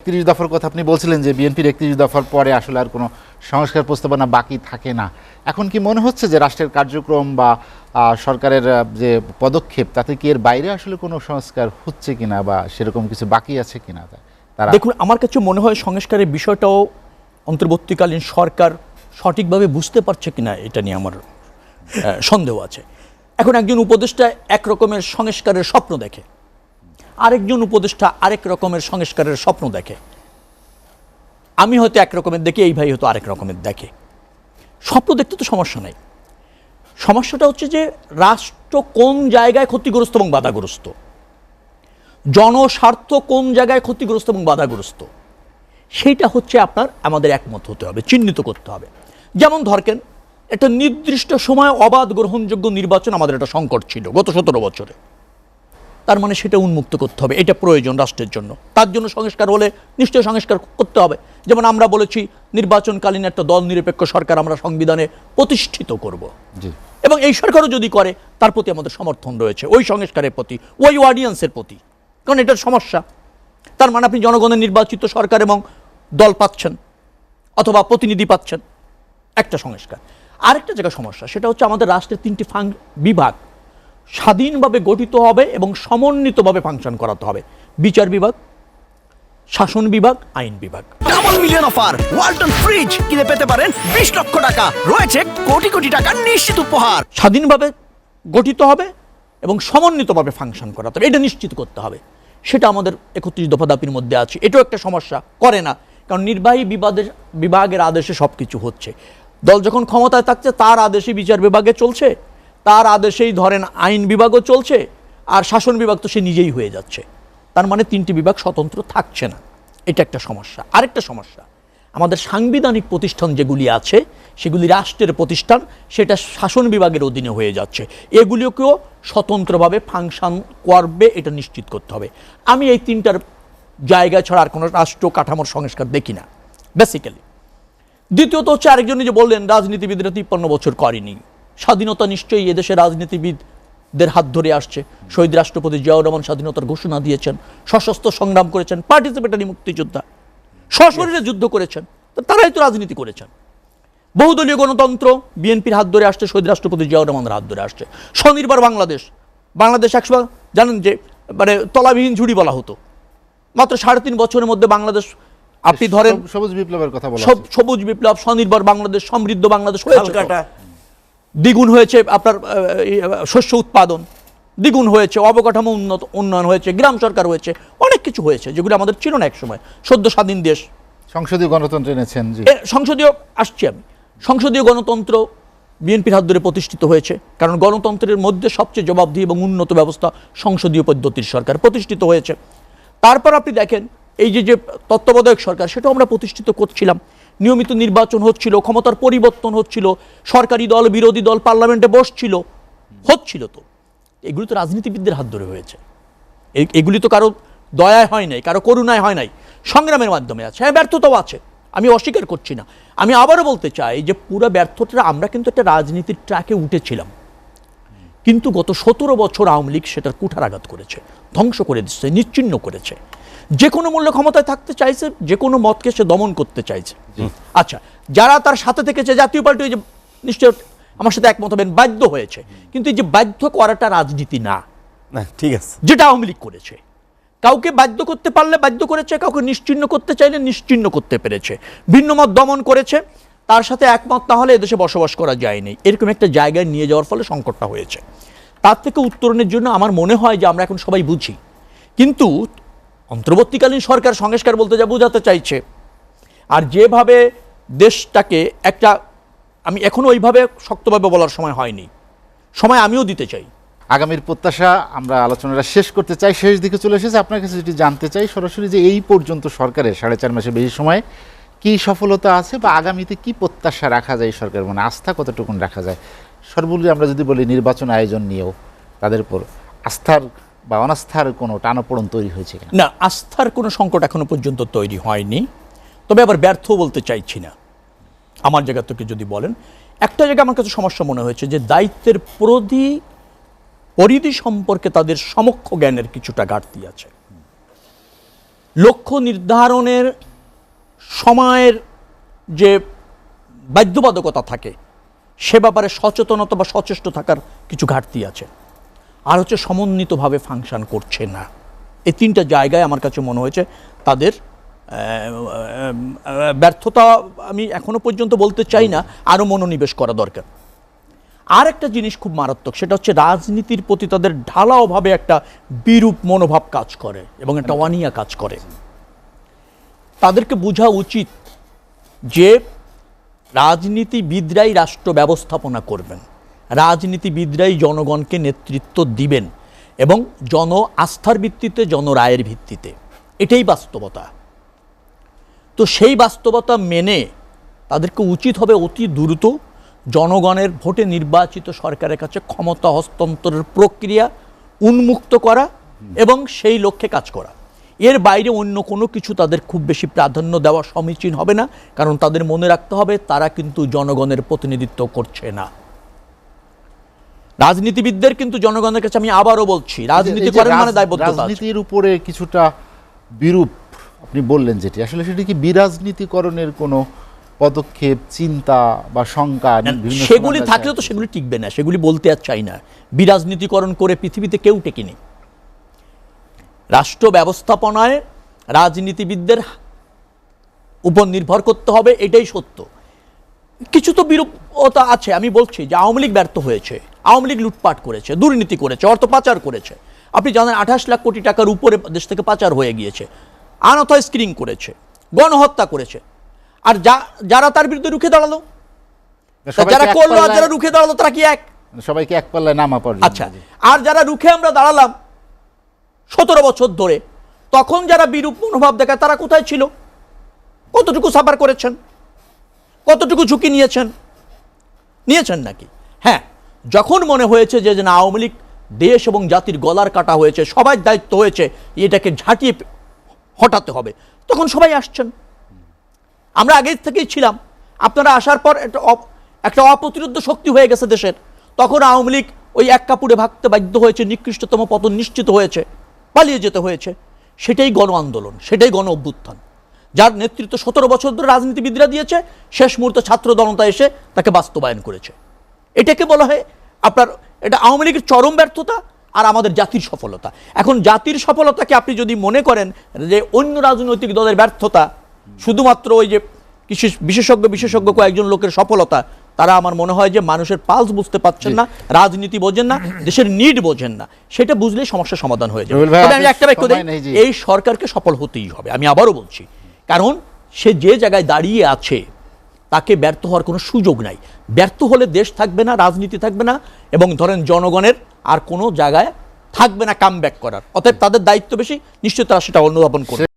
31 দফার কথা আপনি বলছিলেন যে বিএনপির 31 দফার পরে আসলে আর কোনো সংস্কার প্রস্তাবনা বাকি থাকে না। এখন কি মনে হচ্ছে যে রাষ্ট্রের কার্যক্রম বা সরকারের যে পদক্ষেপ তাতে কি এর বাইরে আসলে কোনো সংস্কার হচ্ছে কিনা বা সেরকম কিছু বাকি আছে কিনা? তারা দেখুন, আমার কাছে মনে হয় সংস্কারের বিষয়টাও অন্তর্বর্তীকালীন সরকার সঠিকভাবে বুঝতে পারছে কিনা এটা নিয়ে আমার সন্দেহ আছে। এখন একজন উপদেষ্টা এক রকমের সংস্কারের স্বপ্ন দেখে, আরেকজন উপদেষ্টা আরেক রকমের সংস্কারের স্বপ্ন দেখে। আমি হয়তো এক রকমের দেখি, এই ভাই হয়তো আরেক রকমের দেখে। স্বপ্ন দেখতে তো সমস্যা নাই, সমস্যাটা হচ্ছে যে রাষ্ট্র কোন জায়গায় ক্ষতিগ্রস্ত এবং বাধাগ্রস্ত, জনস্বার্থ কোন জায়গায় ক্ষতিগ্রস্ত এবং বাধাগ্রস্ত, সেইটা হচ্ছে আমাদের একমত হতে হবে, চিহ্নিত করতে হবে। যেমন ধরকেন, একটা নির্দিষ্ট সময় অবাধ গ্রহণযোগ্য নির্বাচন আমাদের একটা সংকট ছিল গত 17 বছরে, তার মানে সেটা উন্মুক্ত করতে হবে, এটা প্রয়োজন রাষ্ট্রের জন্য। তার জন্য সংস্কার হলে নিশ্চয়ই সংস্কার করতে হবে। যেমন আমরা বলেছি নির্বাচনকালীন একটা দল নিরপেক্ষ সরকার আমরা সংবিধানে প্রতিষ্ঠিত করব, এবং এই সরকারও যদি করে তার প্রতি আমাদের সমর্থন রয়েছে, ওই সংস্কারের প্রতি, ওই অডিয়েন্সের প্রতি, কারণ এটার সমস্যা। তার মানে আপনি জনগণের নির্বাচিত সরকার এবং দল পাচ্ছেন অথবা প্রতিনিধি পাচ্ছেন, একটা সংস্কার। আরেকটা জায়গা সমস্যা, সেটা হচ্ছে আমাদের রাষ্ট্রের 3টি বিভাগ স্বাধীনভাবে গঠিত হবে এবং সমন্বিতভাবে ফাংশন করাতে হবে। বিচার বিভাগ, শাসন বিভাগ, আইন বিভাগ। Double million offer, Walton fridge কিনে পেতে পারেন 20 লক্ষ টাকা, রয়েছে কোটি কোটি টাকার নিশ্চিত উপহার। স্বাধীনভাবে গঠিত হবে এবং সমন্বিতভাবে ফাংশন করাতে হবে, এটা নিশ্চিত করতে হবে। সেটা আমাদের 31 দফা দাবির মধ্যে আছে। এটাও একটা সমস্যা, করে না, কারণ নির্বাহী বিভাগের আদেশে সব কিছু হচ্ছে। দল যখন ক্ষমতায় থাকছে তার আদেশে বিচার বিভাগে চলছে, তার আদেশেই ধরেন আইন বিভাগও চলছে, আর শাসন বিভাগ তো সে নিজেই হয়ে যাচ্ছে। তার মানে 3টি বিভাগ স্বতন্ত্র থাকছে না, এটা একটা সমস্যা। আরেকটা সমস্যা, আমাদের সাংবিধানিক প্রতিষ্ঠান যেগুলি আছে সেগুলি রাষ্ট্রের প্রতিষ্ঠান, সেটা শাসন বিভাগের অধীনে হয়ে যাচ্ছে। এগুলিকেও স্বতন্ত্রভাবে ফাংশন করবে, এটা নিশ্চিত করতে হবে। আমি এই 3টার জায়গা ছাড়া আর কোনো রাষ্ট্র কাঠামোর সংস্কার দেখি না বেসিক্যালি। দ্বিতীয়ত হচ্ছে, আরেকজনই যে বললেন রাজনীতিবিদরা 53 বছর করেনি, স্বাধীনতা নিশ্চয়ই এদেশের রাজনীতিবিদদের হাত ধরে আসছে। শহীদ রাষ্ট্রপতি জিয়াউর রহমান স্বাধীনতার ঘোষণা দিয়েছেন, সশস্ত্র সংগ্রাম করেছেন, পার্টিসিপেটরি মুক্তিযোদ্ধা, সশরীরে যুদ্ধ করেছেন, তারাই তো রাজনীতি করেছেন। বহুদলীয় গণতন্ত্র বিএনপির হাত ধরে আসছে, শহীদ রাষ্ট্রপতি জিয়াউর রহমানের হাত ধরে আসছে। স্বনির্ভর বাংলাদেশ একসময় জানেন যে মানে তলাবিহীন ঝুড়ি বলা হতো। মাত্র 3.5 বছরের মধ্যে বাংলাদেশ, আপনি ধরেন সবুজ বিপ্লবের কথা বলা, সবুজ বিপ্লব, স্বনির্ভর বাংলাদেশ, সমৃদ্ধ বাংলাদেশ হয়েছে, দ্বিগুণ হয়েছে আপনার শস্য উৎপাদন, দ্বিগুণ হয়েছে, অবকাঠামো উন্নয়ন হয়েছে, গ্রাম সরকার হয়েছে, অনেক কিছু হয়েছে যেগুলো আমাদের ছিল না এক সময়। সদ্য স্বাধীন দেশ, সংসদীয় গণতন্ত্র এনেছেন। সংসদীয় আসছি আমি, সংসদীয় গণতন্ত্র বিএনপির হাত ধরে প্রতিষ্ঠিত হয়েছে, কারণ গণতন্ত্রের মধ্যে সবচেয়ে জবাবদিহি এবং উন্নত ব্যবস্থা সংসদীয় পদ্ধতির সরকার প্রতিষ্ঠিত হয়েছে। তারপর আপনি দেখেন এই যে তত্ত্বাবধায়ক সরকার, সেটাও আমরা প্রতিষ্ঠিত করছিলাম, নিয়মিত নির্বাচন হচ্ছিল, ক্ষমতার পরিবর্তন হচ্ছিল, সরকারি দল বিরোধী দল পার্লামেন্টে বসছিল, হচ্ছিল। তো এগুলি তো রাজনীতিবিদদের হাত ধরে হয়েছে, এগুলি তো কারো দয়ায় হয় নাই, কারো করুণায় হয় নাই, সংগ্রামের মাধ্যমে আছে। হ্যাঁ, ব্যর্থতাও আছে, আমি অস্বীকার করছি না। আমি আবারও বলতে চাই যে পুরো ব্যর্থতা, আমরা কিন্তু একটা রাজনীতির ট্র্যাকে উঠেছিলাম, কিন্তু গত 17 বছর আওয়ামী লীগ সেটার কুঠারাঘাত করেছে, ধ্বংস করে দিচ্ছে, নিশ্চিহ্ন করেছে। যে কোনো মূল্যে ক্ষমতায় থাকতে চাইছে, যে কোনো মতকে সে দমন করতে চাইছে। আচ্ছা, যারা তার সাথে থেকেছে, জাতীয় পার্টি যে নিশ্চয় আমার সাথে একমত হবেন, বাধ্য হয়েছে, কিন্তু এই যে বাধ্য করাটা রাজনীতি না, ঠিক আছে, যেটা আওয়ামী লীগ করেছে। কাউকে বাধ্য করতে পারলে বাধ্য করেছে, কাউকে নিশ্চিহ্ন করতে চাইলে নিশ্চিহ্ন করতে পেরেছে, ভিন্ন মত দমন করেছে, তার সাথে একমত না হলে এদেশে বসবাস করা যায়নি। এরকম একটা জায়গায় নিয়ে যাওয়ার ফলে সংকটটা হয়েছে। তার থেকে উত্তরণের জন্য আমার মনে হয় যে আমরা এখন সবাই বুঝি, কিন্তু অন্তর্বর্তীকালীন সরকার সংস্কার বলতে যা বোঝাতে চাইছে, আর যেভাবে দেশটাকে একটা, আমি এখনো ওইভাবে শক্তভাবে বলার সময় হয়নি, সময় আমিও দিতে চাই। আগামীর প্রত্যাশা আমরা আলোচনাটা শেষ করতে চাই, শেষ দিকে চলে এসেছে। আপনার কাছে যেটি জানতে চাই সরাসরি, যে এই পর্যন্ত সরকারের 4.5 মাসের বেশি সময় কি সফলতা আছে বা আগামীতে কি প্রত্যাশা রাখা যায় সরকার, মানে আস্থা কতটুকুন রাখা যায়? সর্বোপরি আমরা যদি বলি নির্বাচন আয়োজন নিয়েও তাদের উপর আস্থার বা অনাস্থার কোনো টানাপোড়েন তৈরি হয়েছে কিনা? না, আস্থার কোনো সংকট এখনো পর্যন্ত তৈরি হয়নি, তবে আবার ব্যর্থ বলতে চাইছি না। আমার জায়গা থেকে যদি বলেন, একটা জায়গা আমার কাছে সমস্যা মনে হয়েছে যে দায়িত্বের পরিধি সম্পর্কে তাদের সমক্ষ জ্ঞানের কিছুটা ঘাটতি আছে। লক্ষ্য নির্ধারণের সময়ের যে বাধ্যবাধকতা থাকে সে ব্যাপারে সচেতনতা বা সচেষ্ট থাকার কিছু ঘাটতি আছে। আর হচ্ছে সমন্বিতভাবে ফাংশন করছে না। এই তিনটা জায়গায় আমার কাছে মনে হয়েছে তাদের ব্যর্থতা। আমি এখনো পর্যন্ত বলতে চাই না, আরও মনোনিবেশ করা দরকার। আর একটা জিনিস খুব মারাত্মক, সেটা হচ্ছে রাজনীতির প্রতি তাদের ঢালাওভাবে একটা বিরূপ মনোভাব কাজ করে এবং একটা অনীহা কাজ করে। তাদেরকে বোঝা উচিত যে রাজনীতিবিদরাই রাষ্ট্র ব্যবস্থাপনা করবেন, রাজনীতিবিদরাই জনগণকে নেতৃত্ব দিবেন এবং জন আস্থার ভিত্তিতে, জনরায়ের ভিত্তিতে। এটাই বাস্তবতা। তো সেই বাস্তবতা মেনে তাদেরকে উচিত হবে অতি দ্রুত জনগণের ভোটে নির্বাচিত সরকারের কাছে ক্ষমতা হস্তান্তরের প্রক্রিয়া উন্মুক্ত করা এবং সেই লক্ষ্যে কাজ করা। এর বাইরে অন্য কোনো কিছু তাদের খুব বেশি প্রাধান্য দেওয়া সমীচীন হবে না, কারণ তাদের মনে রাখতে হবে তারা কিন্তু জনগণের প্রতিনিধিত্ব করছে না। রাজনীতিবিদদের কিন্তু জনগণের কাছে, আমি আবারও বলছি, রাজনীতি করেন মানে দায়বদ্ধতা আছে। রাজনীতির উপরে কিছুটা বিরূপ আপনি বললেন, যেটি আসলে সেটি কি বিরাজনীতিকরণের কোনো পদক্ষেপ, চিন্তা বা শঙ্কা? সেগুলি থাকলে তো সেগুলি টিকবে না, সেগুলি বলতে আর চাই না। বিরাজনীতিকরণ করে পৃথিবীতে কেউ টেকেনি। রাষ্ট্র ব্যবস্থাপনায় রাজনীতিবিদদের উপর নির্ভর করতে হবে, এটাই সত্য। কিছু তো বিরূপতা আছে। আমি বলছি যে আওয়ামী লীগ ব্যর্থ হয়েছে, আওয়ামী লীগ লুটপাট করেছে, দুর্নীতি করেছে, অর্থ পাচার করেছে। আপনি জানেন 28 লাখ কোটি টাকার উপরে দেশ থেকে পাচার হয়ে গিয়েছে, আনথয় স্ক্রিনিং করেছে, গণহত্যা করেছে। আর যারা তার বিরুদ্ধে রুখে দাঁড়ালো, যারা করলো আর যারা রুখে দাঁড়ালো, তারা কি এক? সবাইকে এক পাল্লায় নামা পড়ে। আচ্ছা, আর যারা রুখে আমরা দাঁড়ালাম 17 বছর ধরে, তখন যারা বিরূপ মনোভাব দেখায় তারা কোথায় ছিল? কতটুকু সাফার করেছেন? কতটুকু ঝুঁকি নিয়েছেন নাকি? হ্যাঁ, যখন মনে হয়েছে যে না, আওয়ামী লীগ দেশ এবং জাতির গলার কাটা হয়েছে, সবাই দায়িত্ব হয়েছে, এটাকে ঝাঁটিয়ে হটাতে হবে, তখন সবাই আসছেন। আমরা আগে থেকেই ছিলাম। আপনারা আসার পর একটা অপ্রতিরোধ্য শক্তি হয়ে গেছে দেশের। তখন আওয়ামী লীগ ওই এক কাপড়ে ভাগতে বাধ্য হয়েছে, নিকৃষ্টতম পতন নিশ্চিত হয়েছে, পালিয়ে যেতে হয়েছে। সেটাই গণ আন্দোলন, সেটাই গণ অভ্যুত্থান, যার নেতৃত্ব 17 বছর ধরে রাজনীতিবিদরা দিয়েছে। শেষ মুহূর্তে ছাত্র জনতা এসে তাকে বাস্তবায়ন করেছে। এটাকে বলা হয় আপনার, এটা আওয়ামী লীগের চরম ব্যর্থতা আর আমাদের জাতির সফলতা। এখন জাতির সফলতাকে আপনি যদি মনে করেন যে অন্য রাজনৈতিক দলের ব্যর্থতা, শুধুমাত্র ওই যে বিশেষজ্ঞ কয়েকজন লোকের সফলতা, তারা আমার মনে হয় যে মানুষের পালস বুঝতে পারছেন না, রাজনীতি বোঝেন না, দেশের নিড বোঝেন না। সেটা বুঝলেই সমস্যার সমাধান হয়ে যাবে। তবে আমি একটা বাক্য দিই, এই সরকারকে সফল হতেই হবে। আমি আবারও বলছি, কারণ সে যে জায়গায় দাঁড়িয়ে আছে তাকে ব্যর্থ হওয়ার কোনো সুযোগ নাই। ব্যর্থ হলে দেশ থাকবে না, রাজনীতি থাকবে না, এবং ধরেন জনগণের আর কোনো জায়গায় থাকবে না কামব্যাক করার। অতএব তাদের দায়িত্ব বেশি, নিশ্চয়ই তারা সেটা অনুধাবন করবে।